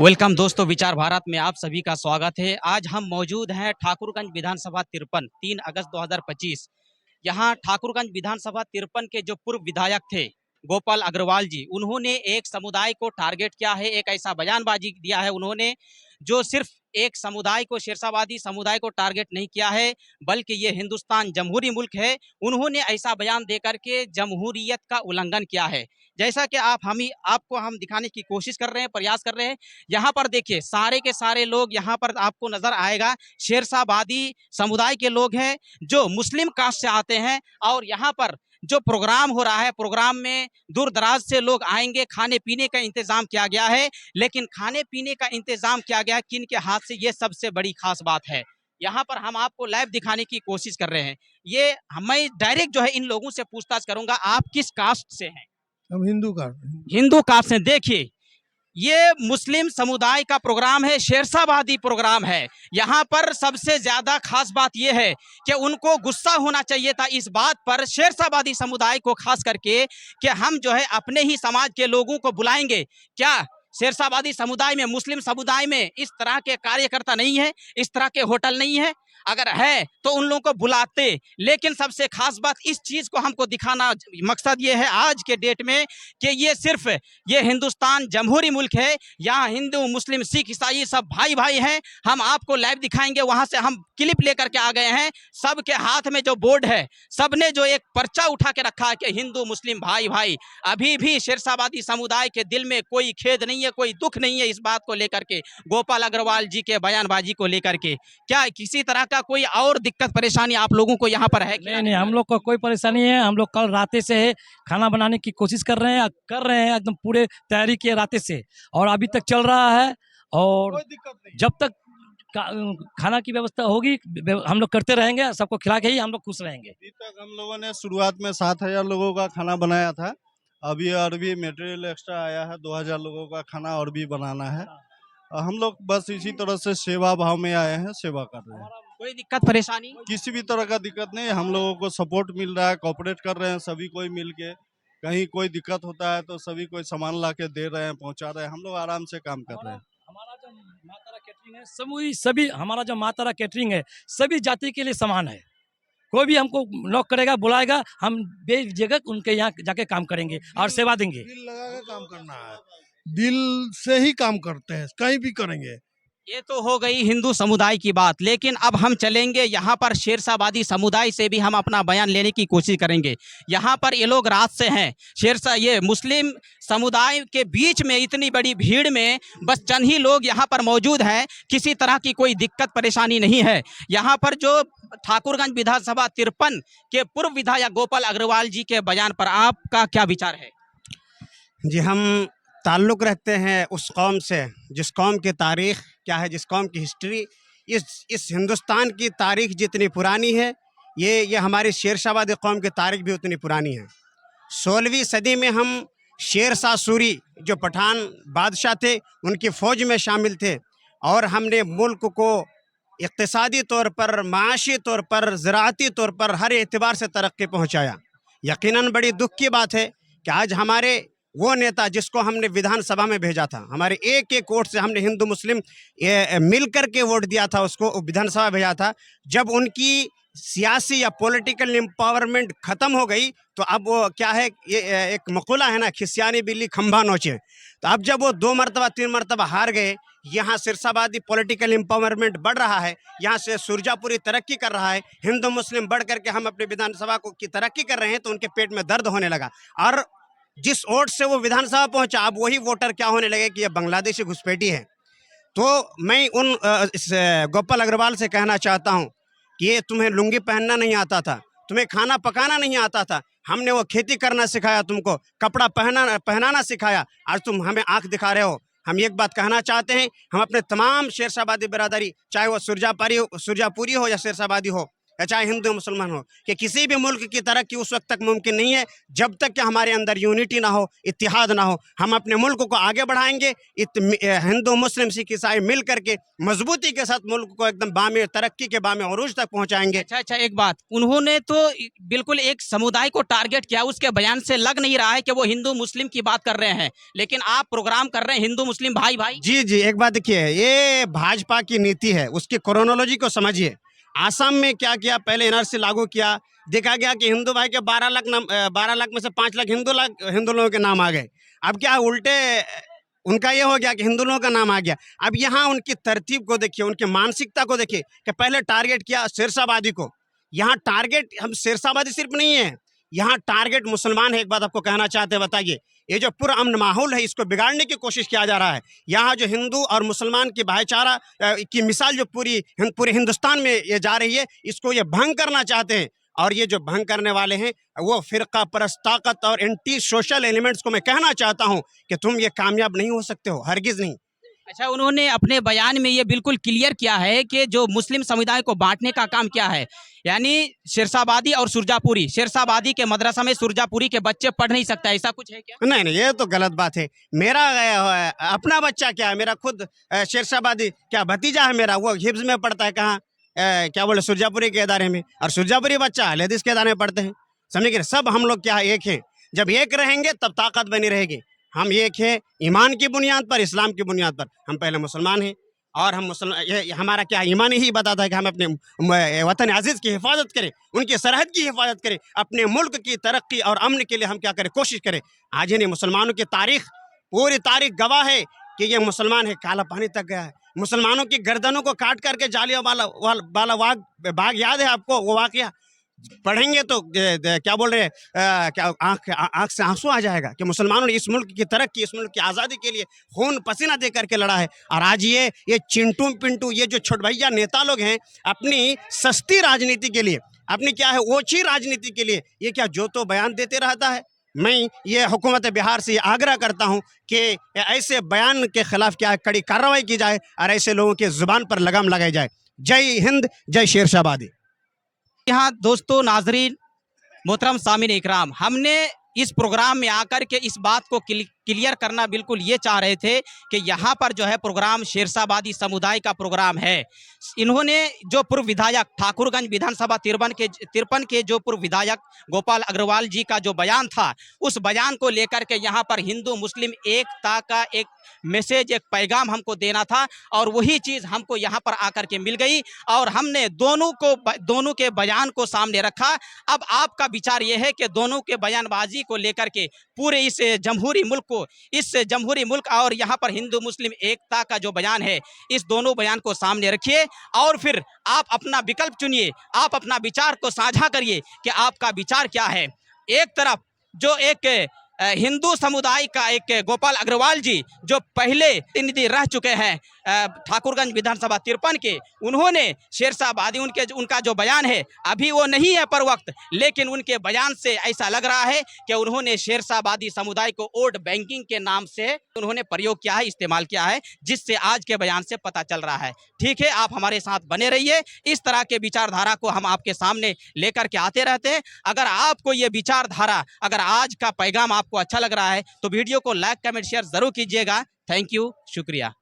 Welcome दोस्तों, विचार भारत में आप सभी का स्वागत है। आज हम मौजूद हैं ठाकुरगंज विधानसभा 53 3 अगस्त 2025। यहाँ ठाकुरगंज विधानसभा 53 के जो पूर्व विधायक थे गोपाल अग्रवाल जी, उन्होंने एक समुदाय को टारगेट किया है। एक ऐसा बयानबाजी दिया है उन्होंने जो सिर्फ एक समुदाय को, शेरशाहवादी समुदाय को टारगेट नहीं किया है, बल्कि ये हिंदुस्तान जमहूरी मुल्क है। उन्होंने ऐसा बयान देकर के जमहूरियत का उल्लंघन किया है। जैसा कि आपको हम दिखाने की कोशिश कर रहे हैं, प्रयास कर रहे हैं। यहाँ पर देखिए, सारे के सारे लोग यहाँ पर आपको नजर आएगा शेरशाहवादी समुदाय के लोग हैं जो मुस्लिम कास्ट से आते हैं। और यहाँ पर जो प्रोग्राम हो रहा है, प्रोग्राम में दूर दराज से लोग आएंगे। खाने पीने का इंतजाम किया गया है, लेकिन खाने पीने का इंतजाम किया गया है किन के हाथ से, ये सबसे बड़ी खास बात है। यहाँ पर हम आपको लाइव दिखाने की कोशिश कर रहे हैं। ये मैं डायरेक्ट जो है इन लोगों से पूछताछ करूंगा, आप किस कास्ट से हैं? हम हिंदू का हिंदू कास्ट से। देखिए, ये मुस्लिम समुदाय का प्रोग्राम है, शेरशाहवादी प्रोग्राम है। यहाँ पर सबसे ज्यादा खास बात यह है कि उनको गुस्सा होना चाहिए था इस बात पर, शेरशाहवादी समुदाय को खास करके, कि हम जो है अपने ही समाज के लोगों को बुलाएंगे। क्या शेरशाहवादी समुदाय में, मुस्लिम समुदाय में इस तरह के कार्यकर्ता नहीं है, इस तरह के होटल नहीं है? अगर है तो उन लोगों को बुलाते। लेकिन सबसे खास बात, इस चीज को हमको दिखाना मकसद ये है आज के डेट में कि ये सिर्फ ये हिंदुस्तान जमहूरी मुल्क है। यहाँ हिंदू, मुस्लिम, सिख, ईसाई सब भाई भाई हैं। हम आपको लाइव दिखाएंगे, वहां से हम क्लिप लेकर के आ गए हैं। सबके हाथ में जो बोर्ड है, सबने जो एक पर्चा उठा के रखा है कि हिंदू मुस्लिम भाई भाई। अभी भी शेरशाहवादी समुदाय के दिल में कोई खेद नहीं है, कोई दुख नहीं है इस बात को लेकर के, गोपाल अग्रवाल जी के बयानबाजी को लेकर के। क्या किसी तरह का कोई और दिक्कत परेशानी आप लोगों को यहाँ पर है? नहीं, हम लोग को कोई परेशानी है। हम लोग कल रात से खाना बनाने की कोशिश कर रहे हैं एकदम पूरे तैयारी किए रात से, और अभी तक चल रहा है। और जब तक खाना की व्यवस्था होगी हम लोग करते रहेंगे, सबको खिला के ही हम लोग खुश रहेंगे। अभी तक हम लोगों ने शुरुआत में 7,000 लोगों का खाना बनाया था। अभी और भी मटेरियल एक्स्ट्रा आया है, 2,000 लोगों का खाना और भी बनाना है। हम लोग बस इसी तरह से सेवा भाव में आए हैं, सेवा कर रहे हैं। कोई दिक्कत परेशानी? किसी भी तरह का दिक्कत नहीं, हम लोगों को सपोर्ट मिल रहा है, कोऑपरेट कर रहे हैं सभी कोई मिल के। कहीं कोई दिक्कत होता है तो सभी कोई सामान ला के दे रहे हैं, पहुंचा रहे हैं। हम लोग आराम से काम कर रहे हैं। हमारा जो मातारा कैटरिंग है, सभी हमारा जो मातारा कैटरिंग है सभी जाति के लिए समान है। कोई भी हमको नॉक करेगा, बुलाएगा, हम बेझिझक उनके यहाँ जाके काम करेंगे और सेवा देंगे। दिल लगा के काम करना है, दिल से ही काम करते हैं, कहीं भी करेंगे। ये तो हो गई हिंदू समुदाय की बात, लेकिन अब हम चलेंगे यहाँ पर शेरशाहवादी समुदाय से भी हम अपना बयान लेने की कोशिश करेंगे। यहाँ पर ये लोग रात से हैं, ये मुस्लिम समुदाय के बीच में इतनी बड़ी भीड़ में बस चंद ही लोग यहाँ पर मौजूद हैं। किसी तरह की कोई दिक्कत परेशानी नहीं है। यहाँ पर जो ठाकुरगंज विधानसभा 53 के पूर्व विधायक गोपाल अग्रवाल जी के बयान पर आपका क्या विचार है? जी, हम ताल्लुक़ रखते हैं उस कौम से जिस कौम की तारीख़ क्या है, जिस कौम की हिस्ट्री, इस हिंदुस्तान की तारीख़ जितनी पुरानी है, ये हमारी शेरशाहवादी कौम की तारीख़ भी उतनी पुरानी है। 16वीं सदी में हम शेर शाह सूरी जो पठान बादशाह थे, उनकी फ़ौज में शामिल थे, और हमने मुल्क को इक़्तिसादी तौर पर, माशी तौर पर, ज़राअती तौर पर हर एतबार से तरक्की पहुँचाया। यकीनन बड़ी दुख की बात है कि आज हमारे वो नेता जिसको हमने विधानसभा में भेजा था, हमारे एक एक वोट से हमने हिंदू मुस्लिम मिल कर के वोट दिया था, उसको विधानसभा भेजा था, जब उनकी सियासी या पॉलिटिकल एम्पावरमेंट ख़त्म हो गई तो अब वो क्या है, ये एक मक़ूला है ना, खिसियानी बिल्ली खंभा नोचे। तो अब जब वो 2 मरतबा 3 मरतबा हार गए, यहाँ शेरशाहवादी पॉलिटिकल एम्पावरमेंट बढ़ रहा है, यहाँ से सुरजापुरी तरक्की कर रहा है, हिंदू मुस्लिम बढ़ करके हम अपने विधानसभा की तरक्की कर रहे हैं, तो उनके पेट में दर्द होने लगा। और जिस वोट से वो विधानसभा पहुंचा, अब वही वोटर क्या होने लगे कि ये बांग्लादेशी घुसपैठी है। तो मैं इस गोपाल अग्रवाल से कहना चाहता हूं कि ये तुम्हें लुंगी पहनना नहीं आता था, तुम्हें खाना पकाना नहीं आता था, हमने वो खेती करना सिखाया, तुमको कपड़ा पहनाना सिखाया, आज तुम हमें आंख दिखा रहे हो। हम एक बात कहना चाहते हैं, हम अपने तमाम शेरशाहवादी बिरादरी, चाहे वो सुरजापुरी हो या शेरशाहवादी हो, चाहे हिंदू मुसलमान हो, कि किसी भी मुल्क की तरक्की उस वक्त तक मुमकिन नहीं है जब तक कि हमारे अंदर यूनिटी ना हो, इत्तिहाद ना हो। हम अपने मुल्क को आगे बढ़ाएंगे हिंदू मुस्लिम सिख ईसाई मिल करके मजबूती के साथ मुल्क को एकदम बामे तरक्की के बामे अरूज तक पहुंचाएंगे। अच्छा अच्छा, एक बात, उन्होंने तो बिल्कुल एक समुदाय को टारगेट किया, उसके बयान से लग नहीं रहा है कि वो हिंदू मुस्लिम की बात कर रहे हैं, लेकिन आप प्रोग्राम कर रहे हैं हिंदू मुस्लिम भाई भाई। जी जी, एक बात देखिए, ये भाजपा की नीति है, उसकी क्रोनोलॉजी को समझिए। आसाम में क्या किया, पहले एनआरसी लागू किया, देखा गया कि हिंदू भाई के 12 लाख में से 5 लाख हिंदू लोगों के नाम आ गए। अब क्या उल्टे उनका ये हो गया कि हिंदू लोगों का नाम आ गया। अब यहाँ उनकी तरतीब को देखिए, उनकी मानसिकता को देखिए कि पहले टारगेट किया शेरशाहबादी को। यहाँ टारगेट हम शेरशाहबादी सिर्फ नहीं है, यहाँ टारगेट मुसलमान है। एक बात आपको कहना चाहते हैं, बताइए, ये जो पुरअमन माहौल है इसको बिगाड़ने की कोशिश किया जा रहा है। यहाँ जो हिंदू और मुसलमान की भाईचारा की मिसाल जो पूरे हिंदुस्तान में ये जा रही है, इसको ये भंग करना चाहते हैं। और ये जो भंग करने वाले हैं वो फिरका परस्त ताकत और एंटी सोशल एलिमेंट्स को मैं कहना चाहता हूँ कि तुम ये कामयाब नहीं हो सकते हो, हरगिज नहीं। अच्छा, उन्होंने अपने बयान में ये बिल्कुल क्लियर किया है कि जो मुस्लिम समुदाय को बांटने का काम किया है, यानी शेरशाहबादी और सुरजापुरी, शेरशाहबादी के मदरसा में सुरजापुरी के बच्चे पढ़ नहीं सकता, ऐसा कुछ है क्या? नहीं नहीं, ये तो गलत बात है। मेरा अपना बच्चा क्या है, मेरा खुद शेरशाहबादी क्या भतीजा है मेरा, वो हिफ्ज में पढ़ता है, कहाँ क्या बोले, सुरजापुरी के इदारे में, और सुरजापुरी बच्चा अहले हदीस के इदारे में पढ़ते हैं। समझे कि सब हम लोग क्या एक हैं। जब एक रहेंगे तब ताकत बनी रहेगी। हम एक है ईमान की बुनियाद पर, इस्लाम की बुनियाद पर। हम पहले मुसलमान हैं और हम मुसलमान, हमारा क्या ईमान ही बताता है कि हम अपने वतन अजीज़ की हिफाजत करें, उनकी सरहद की हिफाजत करें, अपने मुल्क की तरक्की और अमन के लिए हम क्या करें, कोशिश करें। आज इन्हें मुसलमानों की तारीख, पूरी तारीख गवाह है कि ये मुसलमान है काला पानी तक गया है। मुसलमानों की गर्दनों को काट करके जालियांवाला बाग याद है आपको, वो वाकया पढ़ेंगे तो क्या बोल रहे हैं, क्या आंख से आंसू आ जाएगा कि मुसलमानों ने इस मुल्क की तरक्की, इस मुल्क की आज़ादी के लिए खून पसीना दे करके लड़ा है। और आज ये चिंटू पिंटू, ये जो छोट भैया नेता लोग हैं, अपनी सस्ती राजनीति के लिए, अपनी क्या है ओछी राजनीति के लिए ये क्या जो तो बयान देते रहता है। मैं ये हुकूमत बिहार से आग्रह करता हूं कि ऐसे बयान के खिलाफ क्या कड़ी कार्रवाई की जाए और ऐसे लोगों के जुबान पर लगाम लगाई जाए। जय हिंद, जय शेरशाहबादी। यहाँ दोस्तों, नाजरीन, मोहतरम सामीन इकराम, हमने इस प्रोग्राम में आकर के इस बात को क्लियर करना बिल्कुल ये चाह रहे थे कि यहाँ पर जो है प्रोग्राम शेरशाहबादी समुदाय का प्रोग्राम है। इन्होंने जो पूर्व विधायक ठाकुरगंज विधानसभा तिरपन के जो पूर्व विधायक गोपाल अग्रवाल जी का जो बयान था, उस बयान को लेकर के यहाँ पर हिंदू मुस्लिम एकता का एक मैसेज, एक पैगाम हमको देना था, और वही चीज़ हमको यहाँ पर आकर के मिल गई और हमने दोनों के बयान को सामने रखा। अब आपका विचार यह है कि दोनों के बयानबाजी को लेकर के पूरे इस जमहूरी मुल्क और यहाँ पर हिंदू मुस्लिम एकता का जो बयान है, इस दोनों बयान को सामने रखिए और फिर आप अपना विकल्प चुनिए, आप अपना विचार को साझा करिए कि आपका विचार क्या है। एक तरफ जो एक हिंदू समुदाय का एक गोपाल अग्रवाल जी जो पहले प्रतिनिधि रह चुके हैं ठाकुरगंज विधानसभा 53 के, उन्होंने शेरशाहबादी उनका जो बयान है अभी वो नहीं है पर वक्त, लेकिन उनके बयान से ऐसा लग रहा है कि उन्होंने शेरशाहबादी समुदाय को वोट बैंकिंग के नाम से उन्होंने प्रयोग किया है, इस्तेमाल किया है, जिससे आज के बयान से पता चल रहा है। ठीक है, आप हमारे साथ बने रहिए, इस तरह के विचारधारा को हम आपके सामने लेकर के आते रहते हैं। अगर आपको ये विचारधारा, अगर आज का पैगाम आपको अच्छा लग रहा है तो वीडियो को लाइक कमेंट शेयर जरूर कीजिएगा। थैंक यू, शुक्रिया।